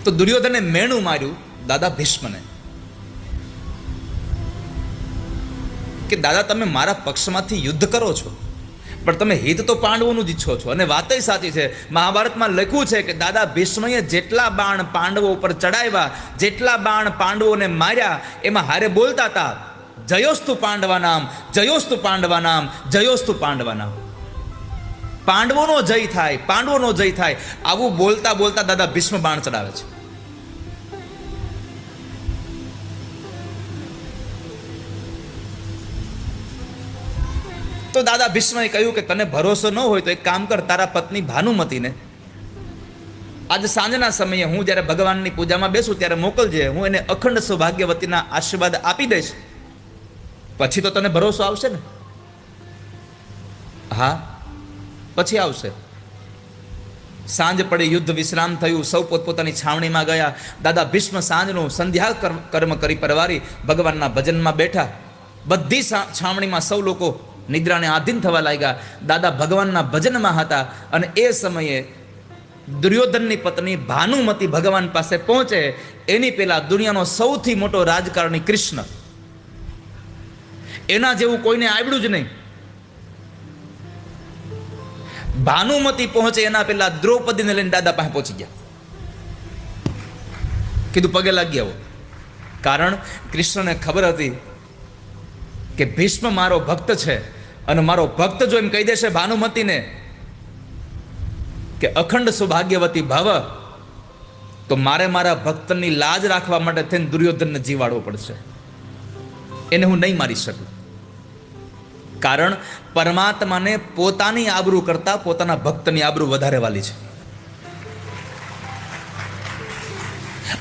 તો દુર્યોધને મેણું માર્યું દાદા ભીષ્મને કે દાદા તમે મારા પક્ષમાંથી યુદ્ધ કરો છો, પણ તમે હિત તો પાંડવોનું જ ઈચ્છો છો. અને વાત સાચી છે, મહાભારતમાં લખ્યું છે કે દાદા ભીષ્મએ જેટલા બાણ પાંડવો ઉપર ચડાવ્યા, જેટલા બાણ પાંડવોને માર્યા, એમાં હારે બોલતા હતા જયોસ્તુ પાંડવા નામ, જયોસ્તુ પાંડવા નામ, જયોસ્તુ પાંડવા નામ. પાંડવોનો જય થાય, પાંડવોનો જય થાય, આવું બોલતા બોલતા દાદા ભીષ્મ બાણ ચડાવે છે. તો દાદા ભીષ્મએ કહ્યું કે તને ભરોસો ન હોય તો એક કામ કર, તારા પત્ની ભાનુમતીને આજે સાંજના સમયે હું જ્યારે ભગવાનની પૂજામાં બેસું ત્યારે મોકલજે, હું એને અખંડ સૌભાગ્યવતીના આશીર્વાદ આપી દઈશ, પછી તો તને ભરોસો આવશે ને? હા, પછી આવશે. સાંજ પડી, યુદ્ધ વિશ્રામ થયું, સૌ પોતપોતાની છાવણીમાં ગયા. દાદા ભીષ્મ સાંજનું સંધ્યા કર્મ કરી પરવારી ભગવાનના ભજનમાં બેઠા. બધી છાવણીમાં સૌ લોકો નિદ્રાને આધીન થવા લાગ્યા. દાદા ભગવાનના ભજનમાં હતા અને એ સમયે દુર્યોધનની પત્ની ભાનુમતી ભગવાન પાસે પહોંચે એની પહેલા દુનિયાનો સૌથી મોટો રાજકારણી કૃષ્ણ, એના જેવું કોઈને આવડ્યું જ નહીં. ભાનુમતી પહોંચે એના પહેલા દ્રૌપદીને લઈને દાદા પાસે પહોંચી ગયા. કીધું પગે લાગી આવો. કારણ કૃષ્ણને ખબર હતી કે ભીષ્મ મારો ભક્ત છે અને મારો ભક્ત જો એમ કહી દેશે ભાનુમતીને કે અખંડ સૌભાગ્યવતી ભવ, તો મારે મારા ભક્તની લાજ રાખવા માટે થઈને દુર્યોધનને જીવાડવો પડશે. એને હું નહીં મારી શકું. કારણ પરમાત્માને પોતાની આબરૂ કરતા પોતાના ભક્તની આબરૂ વધારે વાલી છે.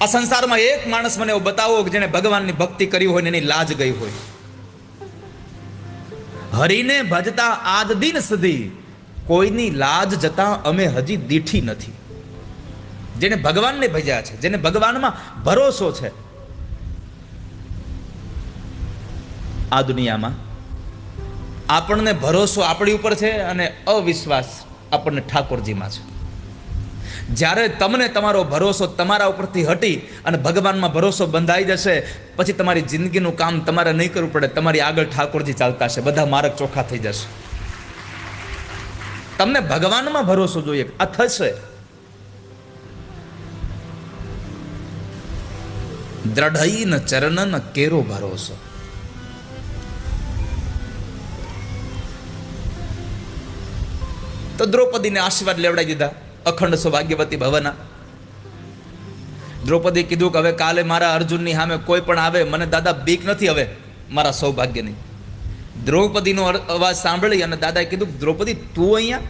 આ સંસારમાં એક માણસ મને એવો બતાવો કે જેને ભગવાનની ભક્તિ કરી હોય ને એની લાજ ગઈ હોય. હરિને ભજતા આજ દિન સુધી કોઈની લાજ જતા અમે હજી દીઠી નથી. જેને ભગવાનને ભજ્યા છે, જેને ભગવાનમાં ભરોસો છે, આ દુનિયામાં આપણને ભરોસો આપણી ઉપર છે અને અવિશ્વાસ આપણને ઠાકોરજીમાં છે. જ્યારે તમને તમારો ભરોસો તમારા ઉપરથી હટી અને ભગવાનમાં ભરોસો બંધાઈ જશે, પછી તમારી જિંદગીનું કામ તમારે નહીં કરવું પડે, તમારી આગળ ઠાકોરજી ચાલતા હશે, બધા માર્ગ ચોખ્ખા થઈ જશે. તમને ભગવાનમાં ભરોસો જોઈએ, આ થશે. દ્રઢઈ ન ચરણ ન કેરો ભરોસો. તો દ્રૌપદીને આશીર્વાદ લેવડાવી દીધા અખંડ સૌભાગ્યવતી ભવના. દ્રૌપદી કીધું કે હવે કાલે મારા અર્જુનની સામે કોઈ પણ આવે, મને દાદા બીક નથી હવે મારા સૌભાગ્યની. દ્રૌપદીનો અવાજ સાંભળી અને દાદાએ કીધું દ્રૌપદી તું અહીંયા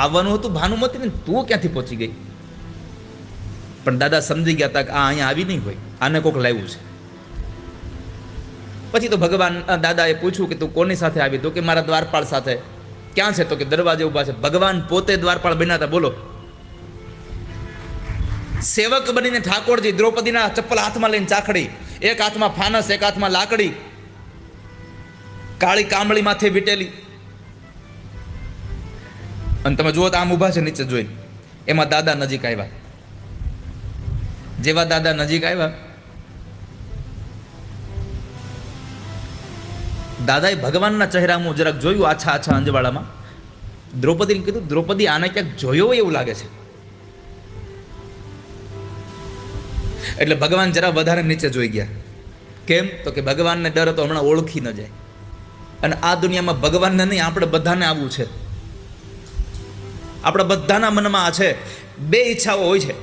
આવવાનું હતું ભાનુમતીને, તું ક્યાંથી પહોંચી ગઈ? પણ દાદા સમજી ગયા હતા કે આ અહીંયા આવી નહીં હોય, આને કોક લાવ્યું છે. પછી તો ભગવાન દાદાએ પૂછ્યું કે તું કોની સાથે આવી? તો કે મારા દ્વારપાળ સાથે. ક્યાં છે? તો કે દરવાજે ઊભા છે. ભગવાન પોતે દ્વારપાળ બન્યા હતા. બોલો, સેવક બનીને ઠાકોરજી દ્રૌપદીના ચપ્પલ હાથમાં લઈને ચાખડી, એક હાથમાં ફાનસ, એક હાથમાં લાકડી, કાળી કામળી માથે વીટેલી. અને તમે જુઓ તો આમ ઊભા છે નીચે જોઈને. એમાં દાદા નજીક આવ્યા. જેવા દાદા નજીક આવ્યા, દાદાએ ભગવાનના ચહેરામાં જરાક જોયું, આછા આછા અંજવાળામાં. દ્રૌપદીને કીધું દ્રૌપદી આને ક્યાંક જોયો હોય એવું લાગે છે. એટલે ભગવાન જરા વધારે નીચે જોઈ ગયા. કેમ? તો કે ભગવાનને ડર હતો હમણાં ઓળખી ન જાય. અને આ દુનિયામાં ભગવાનને નહીં, આપણે બધાને આવવું છે. આપણા બધાના મનમાં આ છે. બે ઈચ્છાઓ હોય છે.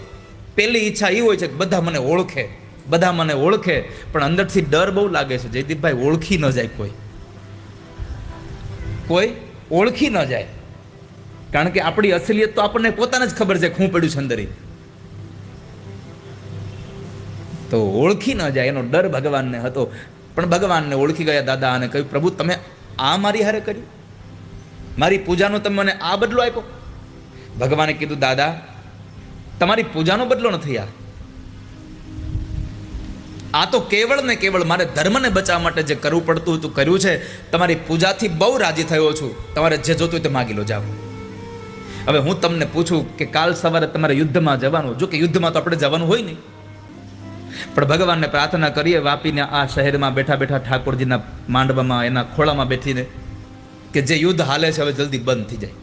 પહેલી ઈચ્છા એ હોય છે કે બધા મને ઓળખે, બધા મને ઓળખે. પણ અંદરથી ડર બહુ લાગે છે, જયદીપભાઈ ઓળખી ન જાય, કોઈ ઓળખી ન જાય. કારણ કે આપણી અસલિયત તો આપણને પોતાને જ ખબર છે શું પડ્યું છે અંદર. તો ઓળખી ન જાય એનો ડર ભગવાનને હતો. પણ ભગવાનને ઓળખી ગયા દાદા અને કહ્યું પ્રભુ તમે આ મારી હારે કર્યું, મારી પૂજાનો તમે મને આ બદલો આપ્યો. ભગવાને કીધું દાદા તમારી પૂજાનો બદલો નથી આ તો કેવળ ને કેવળ મારે ધર્મને બચાવવા માટે જે કરવું પડતું હતું કર્યું છે. તમારી પૂજાથી બહુ રાજી થયો છું. તમારે જે જોતું હોય તે માગી લો, જાઓ. હવે હું તમને પૂછું કે કાલ સવારે તમારે યુદ્ધમાં જવાનું, જો કે યુદ્ધમાં તો આપણે જવાનું હોય નહીં, પણ ભગવાનને પ્રાર્થના કરીએ વાપીને આ શહેરમાં બેઠા બેઠા ઠાકોરજીના માંડવામાં એના ખોળામાં બેઠીને કે જે યુદ્ધ હાલે છે હવે જલ્દી બંધ થઈ જાય.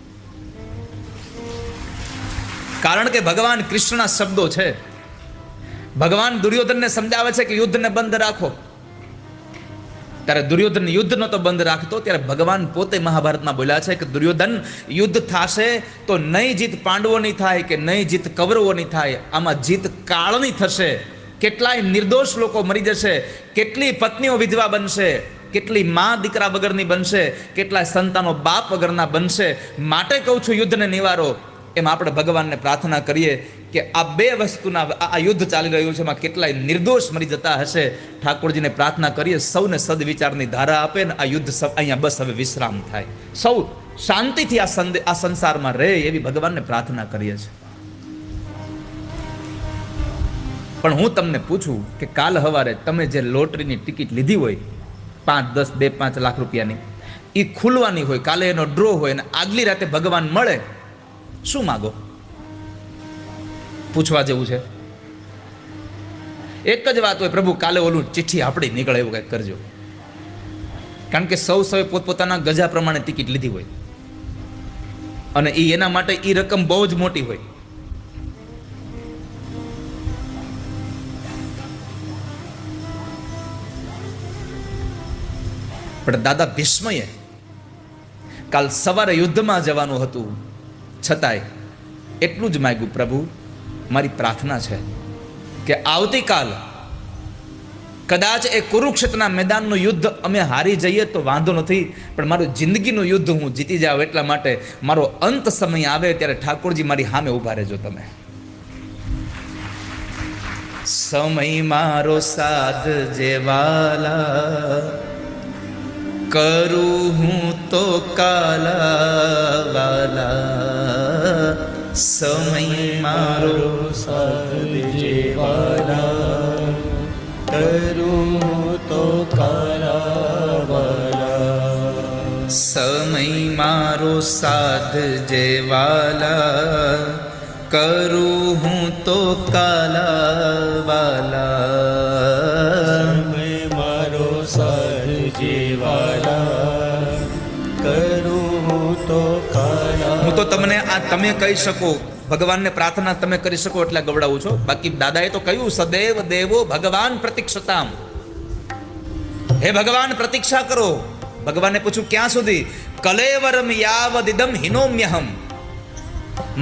કારણ કે ભગવાન કૃષ્ણના શબ્દો છે. ભગવાન દુર્યોધનને સમજાવે છે કે યુદ્ધને બંધ રાખો. ત્યારે દુર્યોધન યુદ્ધ નતો બંધ રાખતો, ત્યારે ભગવાન પોતે મહાભારતમાં બોલ્યા છે કે દુર્યોધન, યુદ્ધ થશે તો નહીં જીત પાંડવોની થાય કે નહીં જીત કૌરવોની થાય, આમાં જીત કાળની થશે. કેટલાય નિર્દોષ લોકો મરી જશે, કેટલી પત્નીઓ વિધવા બનશે, કેટલી માં દીકરા વગરની બનશે, કેટલાય સંતાનો બાપ વગરના બનશે. માટે કહું છું યુદ્ધને નિવારો. એમ આપણે ભગવાનને પ્રાર્થના કરીએ કે આ બે વસ્તુના આ યુદ્ધ ચાલી રહ્યું છે, એમાં કેટલાય નિર્દોષ મરી જતા હશે. ઠાકોરજીને પ્રાર્થના કરીએ સૌને સદવિચારની ધારા આપે ને આ યુદ્ધ અહીંયા બસ હવે વિશ્રામ થાય, સૌ શાંતિથી આ સંસારમાં રહે એવી ભગવાનને પ્રાર્થના કરીએ છીએ. પણ હું તમને પૂછું કે કાલ સવારે તમે જે લોટરીની ટિકિટ લીધી હોય 5, 10, 2, 5 લાખ રૂપિયાની, એ ખુલવાની હોય, કાલે એનો ડ્રો હોય અને આગલી રાતે ભગવાન મળે, શું માગો? પૂછવા જેવું છે. એક જ વાત હોય, પ્રભુ કાલે ઓલું ચિઠ્ઠી આપણી નીકળે એવું કંઈક કરજો. કારણ કે સૌ પોતપોતાના ગજા પ્રમાણે ટિકિટ લીધી હોય અને એના માટે એ રકમ બહુ જ મોટી હોય. પણ દાદા ભીષ્મએ કાલ સવારે યુદ્ધમાં જવાનું હતું, છતાંય એટલું જ માંગ્યું, પ્રભુ મારી પ્રાર્થના છે કે આવતીકાલ કદાચ એ કુરુક્ષેત્રના મેદાનનું યુદ્ધ અમે હારી જઈએ તો વાંધો નથી, પણ મારું જિંદગીનું યુદ્ધ હું જીતી જાઉં, એટલા માટે મારો અંત સમય આવે ત્યારે ઠાકોરજી મારી સામે ઊભા રહેજો તમે. સમય મારો સાધ જેવાલા, કરું હું તો કાલાવાલા. સમય મારો સદજેવાલા, કરું તો કાલાવાલા. સમય મારો સાધ જેવાલા, કરું હું તો કાલાવાલા. સમય મારો સદજેવાલા, કરું તો કાલા. હું તો તમને આ તમે કહી શકો, ભગવાનને પ્રાર્થના તમે કરી શકો એટલે ગવડાવું છો. બાકી દાદાએ તો કહ્યું સદૈવ દેવો ભગવાન પ્રતીક્ષતામ. હે ભગવાન પ્રતીક્ષા કરો. ભગવાનને પૂછ્યું ક્યાં સુધી? કલેવરમ યાવદિદમ હિનોમ્યહમ.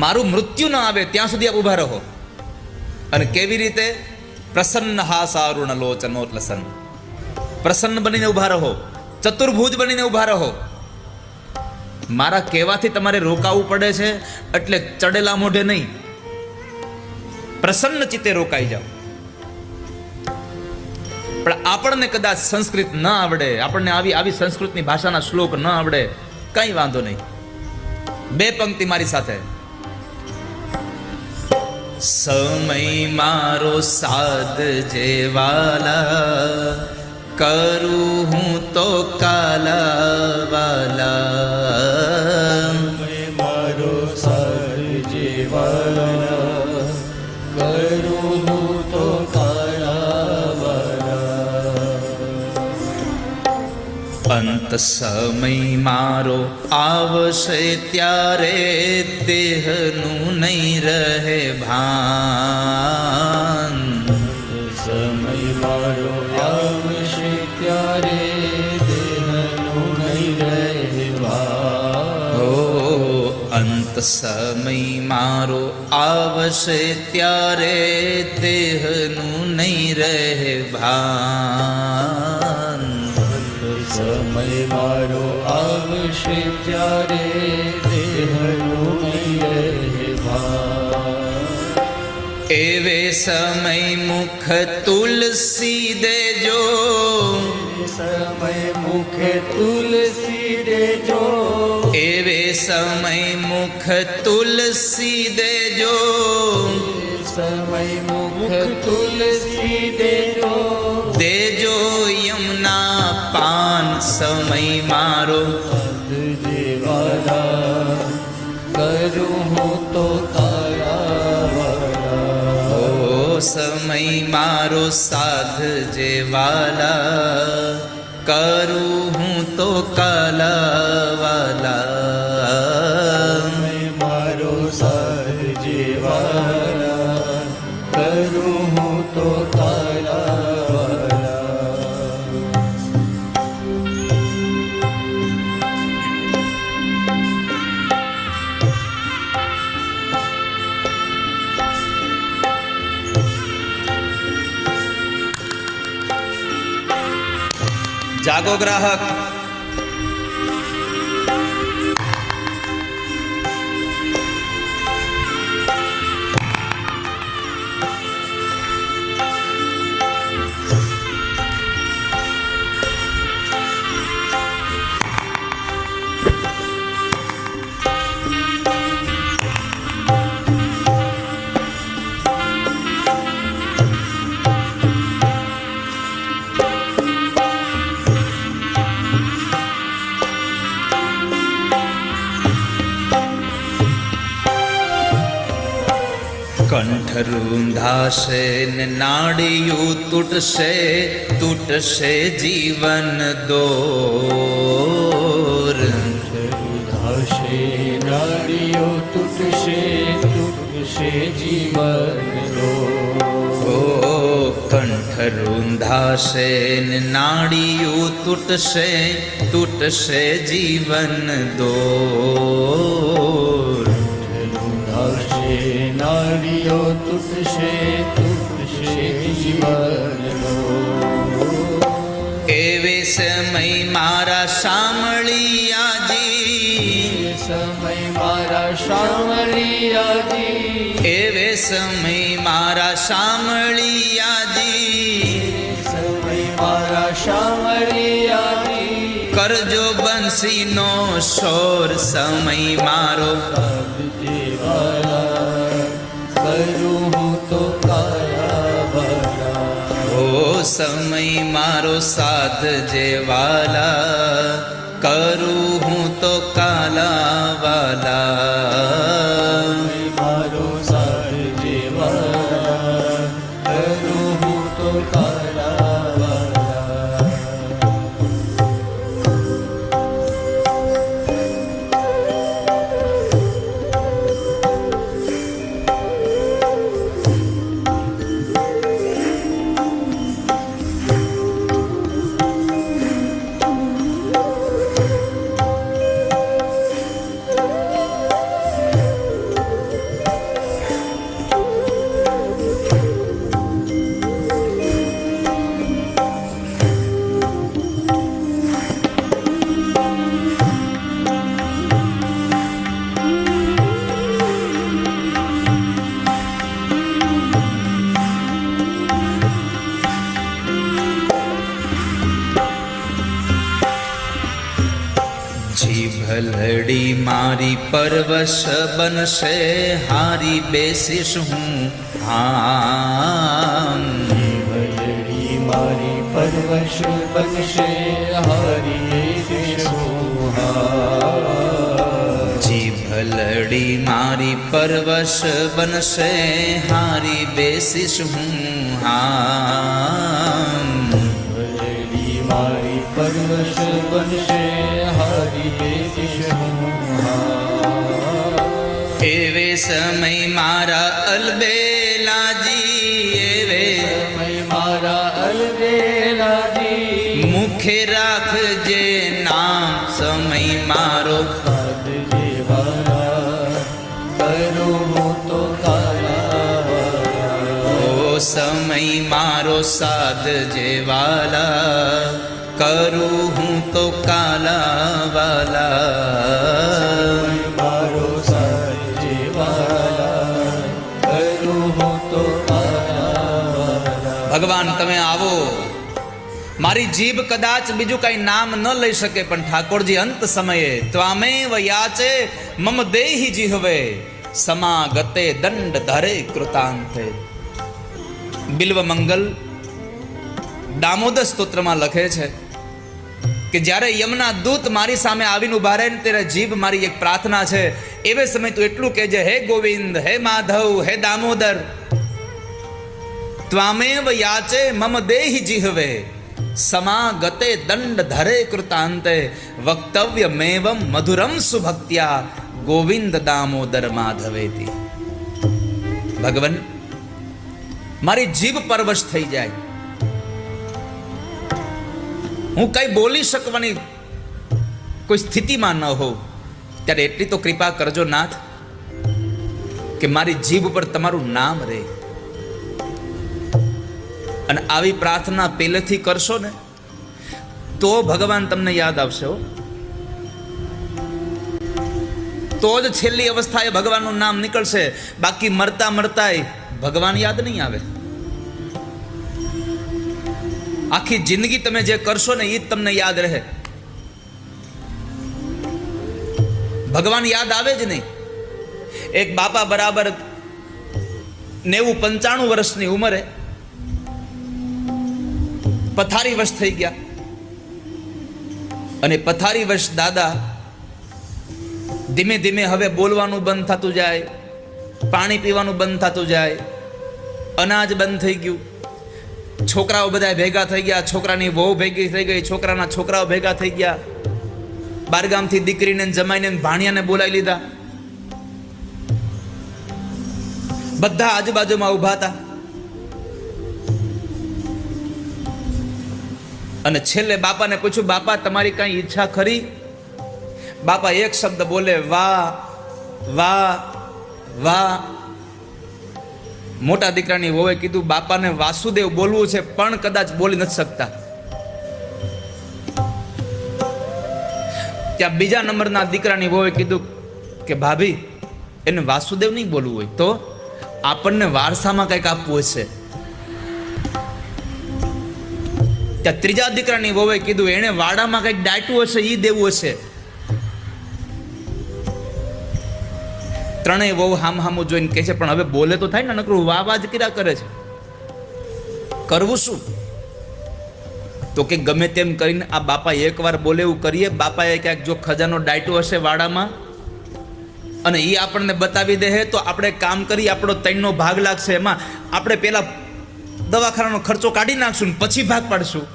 મારું મૃત્યુ ન આવે ત્યાં સુધી આપ ઉભા રહો. અને કેવી રીતે? પ્રસન્ન હાસારુણ લોચનો લસન. પ્રસન્ન બનીને ઉભા રહો, ચતુર્ભુજ બનીને ઉભા રહો. મારા કહેવાથી તમારે રોકાવું પડે છે એટલે ચડેલા મોઢે નહીં, પ્રસન્ન ચિત્તે રોકાઈ જાઓ. પણ આપણને કદાચ સંસ્કૃત ન આવડે, આપણને આવી સંસ્કૃતની ભાષાના શ્લોક ન આવડે, કઈ વાંધો નહીં. 2 પંક્તિ મારી સાથે. સમય મારો સાધ જેવાલા, કરું હું તો કાલાવાલા. મારો સદજેવાલા, કરું તો કાલાવાલા. અંત સમય મારો આવશે ત્યારે દેહનું નહીં રહે ભાન. સમય મારો આવશે ત્યારે દેહનું નહીં રહેવા. ઓ અંત સમય મારો આવશે ત્યારે દેહનું નહીં રહે ભાન. સમય મારો આવશે ત્યારે દેહનું નહીં રહેવા. એવે સમય મુખ તુલસી દેજો, સમય મુખે તુલસી દેજો. એવે સમય મુખ તુલસી દેજો, સમય મુખ તુલસી દેજો. દેજો યમુના પાન. સમય મારો સદજેવાલા, કરું સમય મારો સાધ જે વાલા કરું હું તો કાલાવાલા મારો સાથ જીવાલા કરું હું તો કાલાવાલા જાગો ગ્રાહક કંઠ રૂંધાશે ને નાડિયું તૂટશે તૂટશે જીવન દોર ઉધાશે નાડીઓ તૂટશે તૂટશે જીવન લો ઓ કંઠ રૂંધાશે ને નાડિયું તૂટશે તૂટશે જીવન દોર ઉધાશે નાડીઓ તૂટશે તૂટશે જીવન લો એવે સમય મારા શામળિયાજી સમય મારા શામળિયાજી એવે સમય મારા શામળિયાજી સમય મારા શામળિયાજી કરજો બંસીનો શોર સમય મારો કરું હું તો કાલાવાલા ઓ સમય મારો સાથ જે વાલા કરું હું તો કાલાવાલા મારો સાર જેવા કરું હું તો કાલાવાલા જીભલડી મારી પરવશ બનશે હારી બેસીશ હું હામ ભલડી મારી પરવશ બનશે હારી જીભલડી મારી પરવશ બનશે હારી બેસીશ હું હામ ભલડી મારી પરવશ બનશે હારી બેસીશ હું એવે સમય મારા અલબેલાજી એવે સમય મારા અલબેલાજી મુખે રાખજે નામ સમય મારો સાધ જેવાલા કરું હું તો કાલાવાલા ઓ સમય મારો સાધ જે વાલા કરું હું તો કાલાવાલા મારો સાથ જેવાલા કરું હું તો કાલાવાલા ભગવાન તમે આવો મારી જીભ કદાચ બીજું કઈ નામ ન લઈ શકે પણ ઠાકોરજી અંત સમયે ત્વામેવ યાચે મમ દેહી જીહવે સમાગતે દંડ ધરે કૃતાંતે બિલ્વ મંગલ દામોદર સ્તોત્રમાં લખે છે કે જ્યારે યમના દૂત મારી સામે આવીને ઉભા રહે ને ત્યારે જીભ મારી એક પ્રાર્થના છે એવે સમય તું એટલું કહેજે હે ગોવિંદ હે માધવ હે દામોદર ત્વામેવ યાચે મમ દેહી જીહવે સમાગતે દંડ ધરે કૃતાંતે વક્તવ્ય મેવમ મધુરમ સુભક્ત્યા ગોવિંદ દામોદર માધવેતી. ભગવાન, મારી જીભ પરવશ થઈ જાય, હું કઈ બોલી શકવાની કોઈ સ્થિતિમાં ન હોઉં, ત્યારે એટલી તો કૃપા કરજો નાથ કે મારી જીભ પર તમારું નામ રહે. અને આવી પ્રાર્થના પહેલેથી કરશો ને તો ભગવાન તમને યાદ આવશે હો. તો જ છેલ્લી અવસ્થાએ ભગવાનનું નામ નીકળશે. બાકી મરતા મરતાય ભગવાન યાદ નહીં આવે. આખી જિંદગી તમે જે કરશો ને એ જ તમને યાદ રહે. ભગવાન યાદ આવે જ નહીં. એક બાપા બરાબર 90-95 વર્ષની ઉંમરે પથારી વશ થઈ ગયા. અને પથારી વશ દાદા ધીમે ધીમે હવે બોલવાનું બંધ થતું જાય, પાણી પીવાનું બંધ થતું જાય, અનાજ બંધ થઈ ગયું. છોકરાઓ બધા ભેગા થઈ ગયા, છોકરાની વહુ ભેગી થઈ ગઈ, છોકરાના છોકરાઓ ભેગા થઈ ગયા. બારગામથી દીકરીને જમાઈને ભાણિયાને બોલાવી લીધા. બધા આજુબાજુમાં ઉભા હતા. અને છેલ્લે બાપાને પૂછ્યું, બાપા તમારી કઈ ઈચ્છા ખરી? બાપા એક શબ્દ બોલે, વાહ વાહ વાહ. મોટા દીકરાની વહુએ કીધું, બાપાને વાસુદેવ બોલવું છે પણ કદાચ બોલી નથી શકતા. ત્યાં બીજા નંબરના દીકરાની વહુએ કીધું કે ભાભી એને વાસુદેવ નહીં બોલવું હોય તો આપણને વારસામાં કંઈક આપવું હશે. ત્યાં ત્રીજા દીકરાની વહુએ કીધું એને વાડામાં કંઈક ડાયટું હશે એ દેવું હશે. ત્રણેય વહુ હામું જોઈને કહે છે, પણ હવે બોલે તો થાય ને, નકરું વાહ જ કર્યા કરે છે, કરવું શું? તો કે ગમે તેમ કરીને આ બાપા એકવાર બોલે એવું કરીએ. બાપાએ ક્યાંક જો ખજાનો ડાયટો હશે વાડામાં અને એ આપણને બતાવી દે તો આપણે કામ કરી, આપણો 3નો ભાગ લાગશે. એમાં આપણે પેલા દવાખાનાનો ખર્ચો કાઢી નાખશું ને પછી ભાગ પાડશું.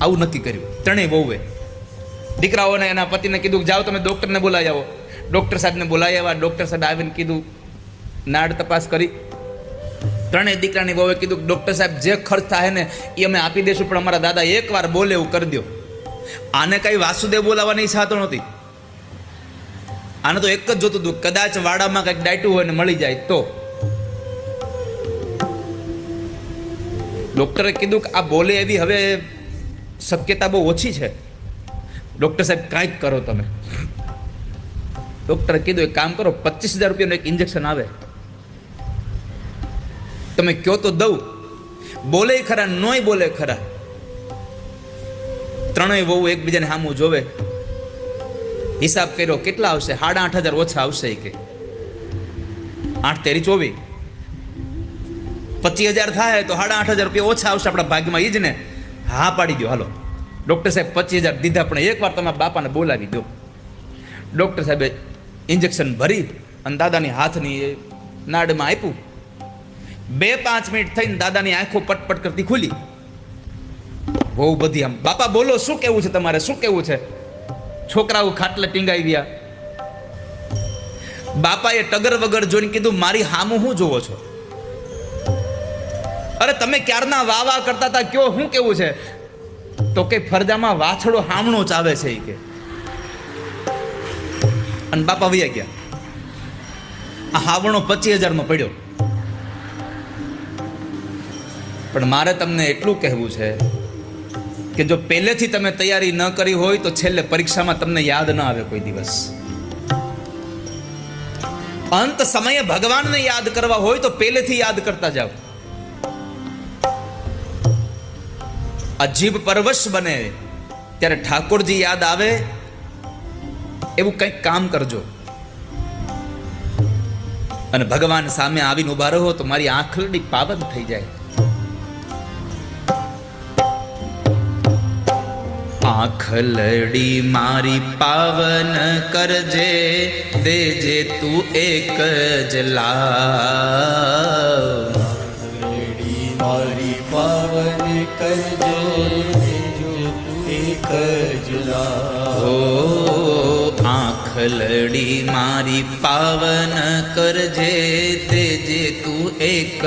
આવું નક્કી કર્યું ત્રણેય વહુએ. દીકરાઓને એના પતિને કીધું, જાઓ તમે ડૉક્ટરને બોલાવી આવો. ડૉક્ટર સાહેબને બોલાવી આવ્યા. ડૉક્ટર સાહેબ આવીને કીધું, નાડ તપાસ કરી. ત્રણેય દીકરાની વહુએ કીધું, ડૉક્ટર સાહેબ જે ખર્ચ થાય ને એ અમે આપી દઈશું, પણ અમારા દાદા એકવાર બોલે એવું કરી દો. આને કઈ વાસુદેવ બોલાવવાની ઈચ્છા તો નહોતી. આને તો એક જ જોતું હતું, કદાચ વાડામાં કંઈક ડાયટું હોય ને મળી જાય તો. ડૉક્ટરે કીધું કે આ બોલે એવી હવે શક્યતા બહુ ઓછી છે. ડૉક્ટર સાહેબ કાંઈક કરો તમે. ડૉક્ટરે કીધું, એક કામ કરો, 25,000 રૂપિયાનું એક ઇન્જેક્શન આવે, તમે કયો તો દઉં. બોલે ખરા, નોય બોલે ખરા. ત્રણેય વહુ એકબીજાને સામું જોવે. હિસાબ કર્યો, કેટલા આવશે? 8,500 ઓછા આવશે કે 8 તેરી 24, 25,000 થાય તો 8,500 રૂપિયા ઓછા આવશે આપણા ભાગમાં. એ જ ને. હા પાડી દો, હાલો. ડૉક્ટર સાહેબ 25,000 દીધા, પણ એકવાર તમારા બાપાને બોલાવી દો. ડૉક્ટર સાહેબે ઇન્જેક્શન ભરી અને દાદાની હાથની નાડમાં આપ્યું. 2-5 મિનિટ થઈને દાદાની આંખો પટપટ કરતી ખુલી. બહુ બધી આમ, બાપા બોલો, શું કેવું છે તમારે, શું કેવું છે? છોકરાઓ ખાટલે ટીંગાઈ ગયા. બાપાએ ટગર વગર જોઈને કીધું, મારી હામું શું જોવો છો? અરે તમે ક્યારના વાહ કરતા હતા, કયો શું કેવું છે? તો કે ફરજામાં વાછડો હામણો ચાવે છે એ કે. અને બાપા વયા ગયા. આ હાવણો 25,000 નો પડ્યો. પણ મારે તમને એટલું કહેવું છે કે જો પહેલેથી તમે તૈયારી ન કરી હોય તો છેલ્લે પરીક્ષામાં તમને યાદ ન આવે કોઈ દિવસ. અંત સમયે ભગવાનને યાદ કરવા હોય તો પહેલેથી યાદ કરતા જાઓ. આ જીભ પરવશ બને ત્યારે ઠાકોરજી યાદ આવે એવું કંઈક કામ કરજો. અને ભગવાન સામે આવીને ઉભા રહો તો મારી આંખડી પાવન થઈ જાય. આંખલડી મારી પાવન કરજે, દેજે તું એક જ લાવ. આંગલડી મારી પાવન કરજે તેજે તું એક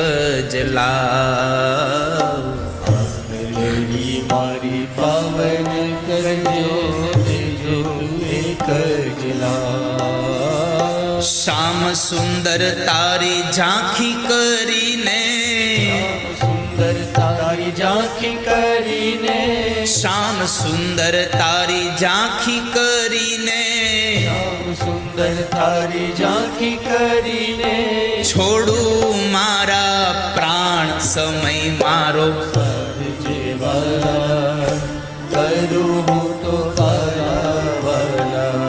જ લાવ. આંગલડી મારી પાવન કરજો તેજો તું એક જ લાવ. શ્યામ સુંદર તારી ઝાંખી કરીને, સુંદર તારી ઝાંખી કરીને, શ્યામ સુંદર તારી ઝાંખી કરીને, સુંદર તારી ઝાંખી કરીને, છોડું મારા પ્રાણ સમય મારો. જેવાલા કરું હું તો કાલાવાલા.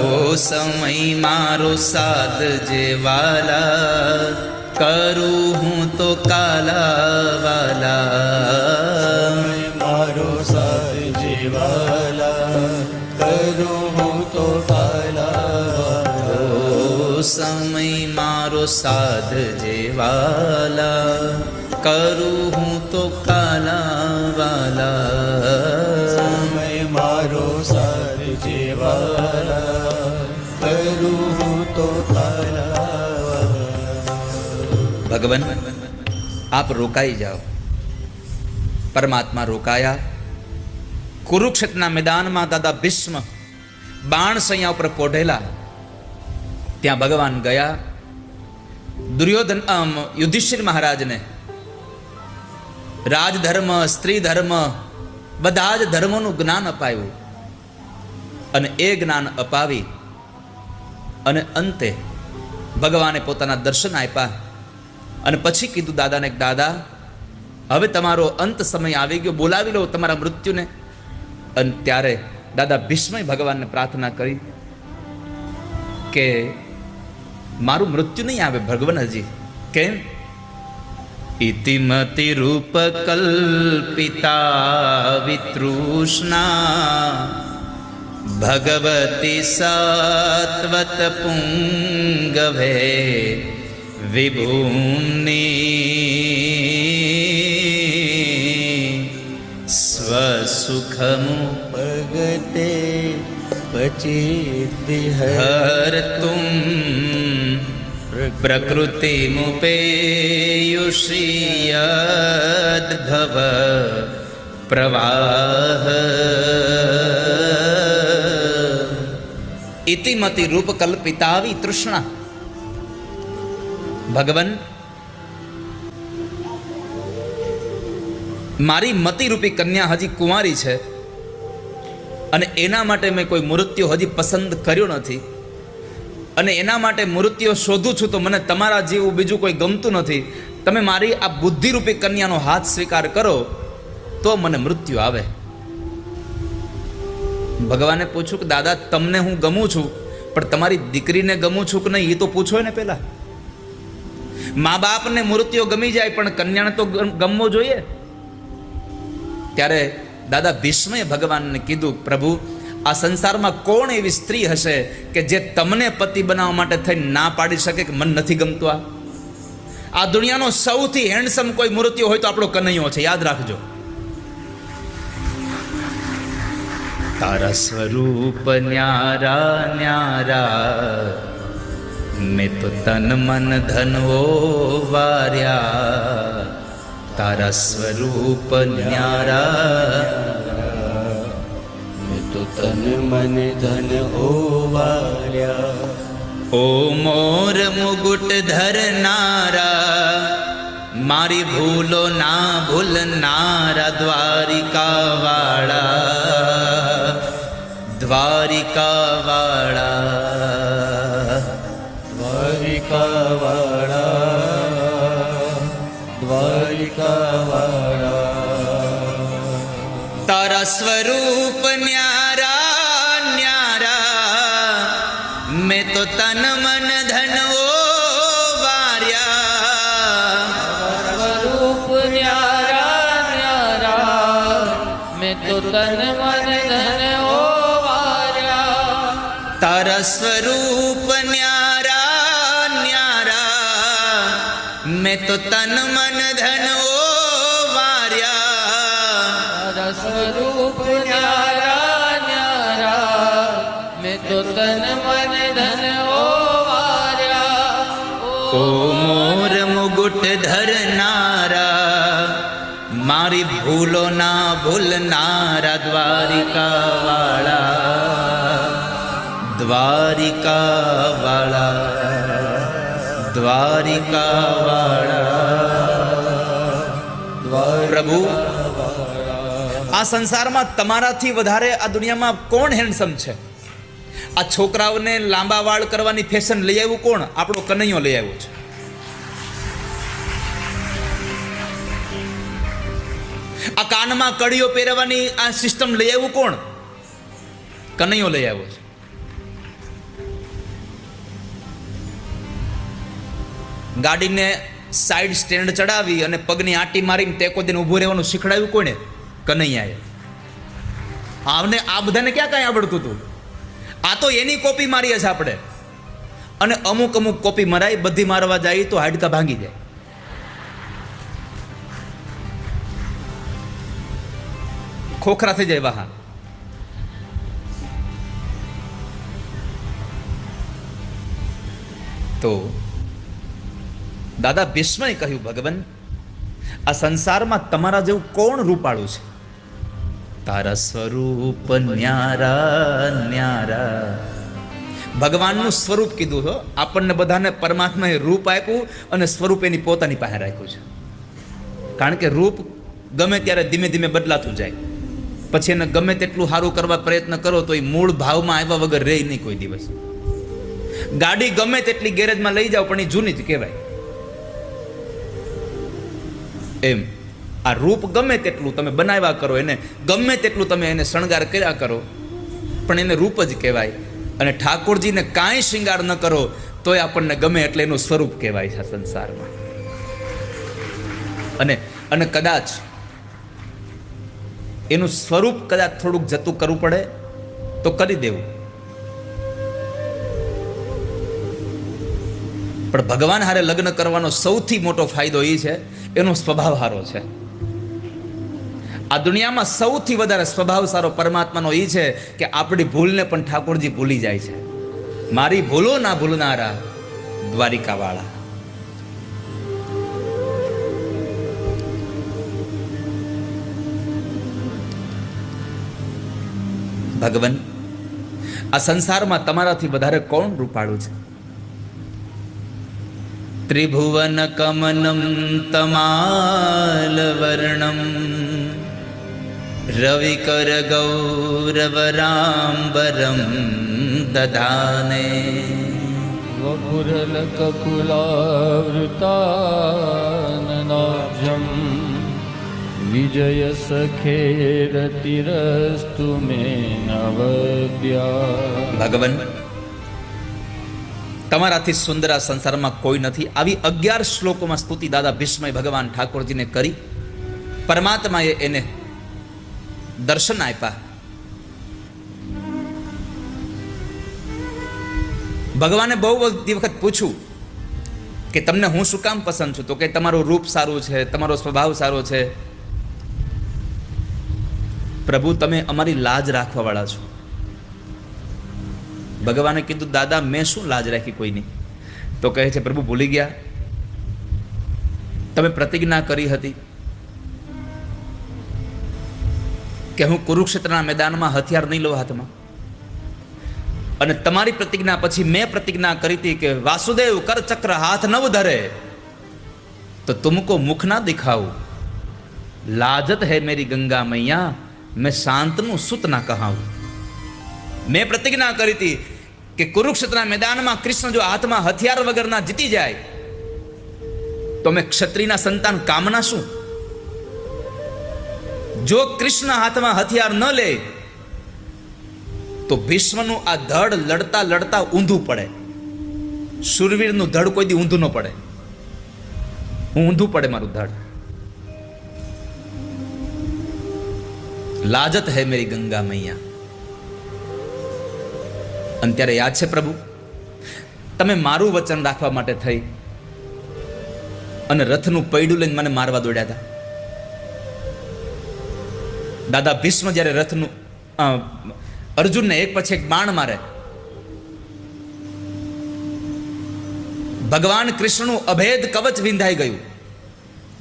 ઓ સમય મારો સાધ જેવાલા, કરું હું તો કાલાવાલા. મારો સાથ જેવાલા કરું હું તો કાલાવાલા. ઓ સમય મારો સાધ જેવાલા, કરું હું તો કાલાવાલા. સમય મારો સાથ જેવાલા કરું હું તો કાલાવાલા. ભગવાન આપ રોકાઈ જાઓ. પરમાત્મા રોકાયા. કુરુક્ષેત્રના મેદાનમાં દાદા ભીષ્મ બાણ સૈયા ઉપર પોઢેલા. ત્યાં ભગવાન ગયા. દુર્યોધન યુધિષ્ઠિર મહારાજને રાજધર્મ, સ્ત્રી ધર્મ, બધા જ ધર્મોનું જ્ઞાન અપાયું. અને એ જ્ઞાન અપાવી અને અંતે ભગવાને પોતાના દર્શન આપ્યા. અને પછી કીધું દાદાને, દાદા હવે તમારો અંત સમય આવી ગયો, બોલાવી લો તમારા મૃત્યુને. અને ત્યારે દાદા ભીષ્મએ ભગવાનને પ્રાર્થના કરી કે મારું મૃત્યુ નહીં આવે ભગવાન હજી. કેમ? ઇતિમતિ રૂપ કલ્પિતા વિતૃષ્ણા ભગવતી સત્વત પુંગવે વિભૂમ્ની સ્વસુખમુ ભગતે પચિત હર્તુમ પ્રકૃતિમુપેયુષિયદ્ભવ પ્રવાહ. ઇતિમતિ રૂપ કલ્પિતાવી તૃષ્ણા. ભગવાન મારી મતિરૂપી કન્યા હજી કુંવારી છે અને એના માટે મેં કોઈ મૃત્યુ હજી પસંદ કર્યો નથી. અને એના માટે મૃત્યુ શોધું છું તો મને તમારા જેવું બીજું કોઈ ગમતું નથી. તમે મારી આ બુદ્ધિરૂપી કન્યાનો હાથ સ્વીકાર કરો તો મને મૃત્યુ આવે. ભગવાને પૂછ્યું કે દાદા તમને હું ગમું છું, પણ તમારી દીકરીને ગમું છું કે નહીં એ તો પૂછો ને પહેલા. મા બાપને મૃત્યુ ગમી જાય પણ કન્યાને તો ગમવો જોઈએ. ત્યારે દાદા ભીષ્મએ ભગવાનને કીધું, પ્રભુ આ સંસારમાં કોણ એવી સ્ત્રી હશે કે જે તમને પતિ બનાવવા માટે થઈને ના પાડી શકે કે મને નથી ગમતું? આ દુનિયાનો સૌથી હેન્ડસમ કોઈ મૃત્યુ હોય તો આપણો કનૈયો છે, યાદ રાખજો. તારા સ્વરૂપ ન્યારા ન્યારા, મેં તો તન મન ધનવો વાર્યા. તારા સ્વરૂપ ન્યારા, તો તન મન ધન ઓવાર્યા. ઓ મોર મુગુટ ધરનારા, મારી ભૂલો ના ભૂલનારા. દ્વારિકા વાળા, દ્વારિકા વાળા, દ્વારિકા વાળા, દ્વારિકા વાળા. તારા સ્વરૂપ ન્યારા ન્યારા, મેં તો તન મન ધન વાર્યા. સ્વરૂપ ન્યારા ન્યારા, મેં તો તન મન ધન વાર્યા. તારા સ્વરૂપ ન્યારા ન્યારા, મેં તો તન મન ધન વાર્યા. સ્વરૂપ ન્યારા ન્યારા, મેં તો તન મન ધન ઓવાર્યા. ઓ મોર મુગુટ ધરનારા, મારી ભૂલો ના ભૂલનારા, દ્વારિકા વાળા, દ્વારિકા વાળા, દ્વારિકા વાળા. પ્રભુ, આ સંસારમાં તમારાથી વધારે આ દુનિયામાં કોણ હેન્ડસમ છે? આ છોકરાઓને લાંબા વાળ કરવાની ફેશન લઈ આવ્યું કોણ? આપણો કનૈયો લઈ આવ્યો છે. આ કાનમાં કડીઓ પહેરવાની આ સિસ્ટમ લઈ આવ્યું કોણ? કનૈયો લઈ આવ્યો છે. ગાડીને સાઈડ સ્ટેન્ડ ચડાવી અને પગની આંટી મારીને ટેકો દઈને ઊભું રહેવાનું શીખડાવ્યું કોણે? કનૈયાએ. આવને આ બધાને ક્યાં કાંઈ આવડતું હતું? આ તો એની કોપી મારીએ છે આપણે. અને અમુક અમુક કોપી મરાય, બધી મારવા જાય તો હાડકા ભાંગી જાય. ખોખરા થઈ જાય વાહન. તો દાદા ભીષ્મએ કહ્યું, ભગવાન, આ સંસારમાં તમારા જેવું કોણ રૂપાળું છે? તારા સ્વરૂપ ન્યારા ન્યારા. ભગવાનનું સ્વરૂપ કીધું છો. આપણને બધાને પરમાત્માએ રૂપ આપ્યું અને સ્વરૂપ એની પોતાની પાસે રાખ્યું છે. કારણ કે રૂપ ગમે ત્યારે ધીમે ધીમે બદલાતું જાય. પછી એને ગમે તેટલું સારું કરવા પ્રયત્ન કરો તો એ મૂળ ભાવમાં આવ્યા વગર રહે નહીં કોઈ દિવસ. ગાડી ગમે તેટલી ગેરેજમાં લઈ જાઓ પણ એ જૂની જ કહેવાય. એમ આ રૂપ ગમે તેટલું તમે બનાવ્યા કરો, એને ગમે તેટલું તમે એને શણગાર કર્યા કરો, પણ એને રૂપ જ કહેવાય. અને ઠાકોરજીને કાંઈ શૃંગાર ન કરો તોય આપણને ગમે એટલે એનું સ્વરૂપ કહેવાય છે સંસારમાં. અને કદાચ એનું સ્વરૂપ કદાચ થોડુંક જતું કરવું પડે તો કરી દેવું. પણ ભગવાન હારે લગ્ન કરવાનો સૌથી મોટો ફાયદો એ છે એનો સ્વભાવ સારો છે. આ દુનિયામાં સૌથી વધારે સ્વભાવ સારો પરમાત્માનો એ છે કે આપણી ભૂલને પણ ઠાકોરજી ભૂલી જાય છે. મારી ભૂલો ના ભૂલનારા, દ્વારિકા વાળા. ભગવાન, આ સંસારમાં તમારાથી વધારે કોણ રૂપાળું છે? ત્રિભુવન કમનમ તમાલ વર્ણમ, રવિકર ગૌરવરાંબરમ દધાને. વપુરલ કકુલાવૃતાનનાભ્યમ, વિજય સખેરતિરસ્તુ મે નવદ્યા. ભગવાન, તમારાથી સુંદર આ સંસારમાં કોઈ નથી. આવી 11 શ્લોકોમાં સ્તુતિ દાદા ભીષ્મએ ભગવાન ઠાકોરજીને કરી. પરમાત્માએ એને દર્શન આપ્યા. ભગવાને બહુ બધી વખત પૂછ્યું કે તમને હું શું કામ પસંદ છું? તો કે તમારું રૂપ સારું છે, તમારો સ્વભાવ સારો છે. પ્રભુ, તમે અમારી લાજ રાખવા વાળા છો. ભગવાને કીધું, દાદા મેં શું લાજ રાખી કોઈની? તો કહે છે, પ્રભુ ભૂલી ગયા? તમે પ્રતિજ્ઞા કરી હતી કે હું કુરુક્ષેત્રના મેદાનમાં હથિયાર નહીં લઉં હાથમાં. અને તમારી પ્રતિજ્ઞા પછી મેં પ્રતિજ્ઞા કરી હતી કે વાસુદેવ કર ચક્ર હાથ નવ ધરે તો તુમકો મુખ ના દિખાવું. લાજત હૈ મેરી ગંગા મૈયા, મેં શાંતનું સુત ના કહાવું. મેં પ્રતિજ્ઞા કરી હતી કે કુરુક્ષેત્રના મેદાનમાં કૃષ્ણ જો હાથમાં હથિયાર વગરના જીતી જાય તો મેં ક્ષત્રિયના સંતાન કામના શું? જો કૃષ્ણ હાથમાં હથિયાર ન લે તો ભીષ્મનું આ ધડ લડતા લડતા ઊંધું પડે. શૂરવીરનું ધડ કોઈ દી ઊંધું ન પડે. ઊંધું પડે મારું ધડ. લાજત હૈ મેરી ગંગા મૈયા. અને ત્યારે યાદ છે પ્રભુ, તમે મારું વચન રાખવા માટે થઈ અને રથનું પૈડું લઈને મને મારવા દોડ્યા હતા. દાદા ભીષ્મ જ્યારે રથનું અર્જુનને એક પછી એક બાણ મારે ભગવાન કૃષ્ણનું અભેદ કવચ વિંધાઈ ગયું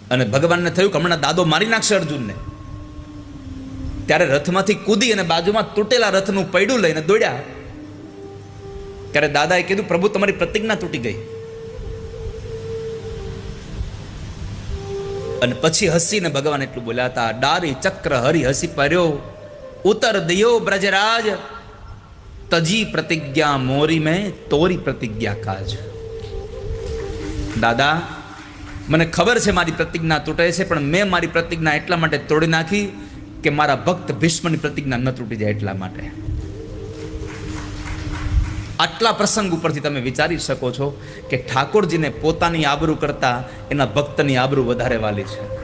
અને ભગવાનને થયું કે હમણાં દાદો મારી નાખશે અર્જુનને. ત્યારે રથમાંથી કૂદી અને બાજુમાં તૂટેલા રથનું પૈડું લઈને દોડ્યા. ત્યારે દાદાએ કીધું, પ્રભુ તમારી પ્રતિજ્ઞા તૂટી ગઈ. અને પછી હસીને ભગવાન એટલું બોલ્યા હતા, ડારી ચક્ર હરી હસી पर्यो ઉતર દિયો બ્રજરાજ, તજી પ્રતિજ્ઞા મોરી મેં તોરી પ્રતિજ્ઞા કાજ. દાદા, મને ખબર છે મારી પ્રતિજ્ઞા તૂટે છે, પણ મેં મારી પ્રતિજ્ઞા એટલા માટે તોડી નાખી કે મારા ભક્ત ભીષ્મની પ્રતિજ્ઞા ન તૂટી જાય એટલા માટે. આટલા પ્રસંગ ઉપરથી તમે વિચારી શકો છો કે ઠાકોરજીને પોતાની આબરૂ કરતા એના ભક્તની આબરૂ વધારે વાલી છે.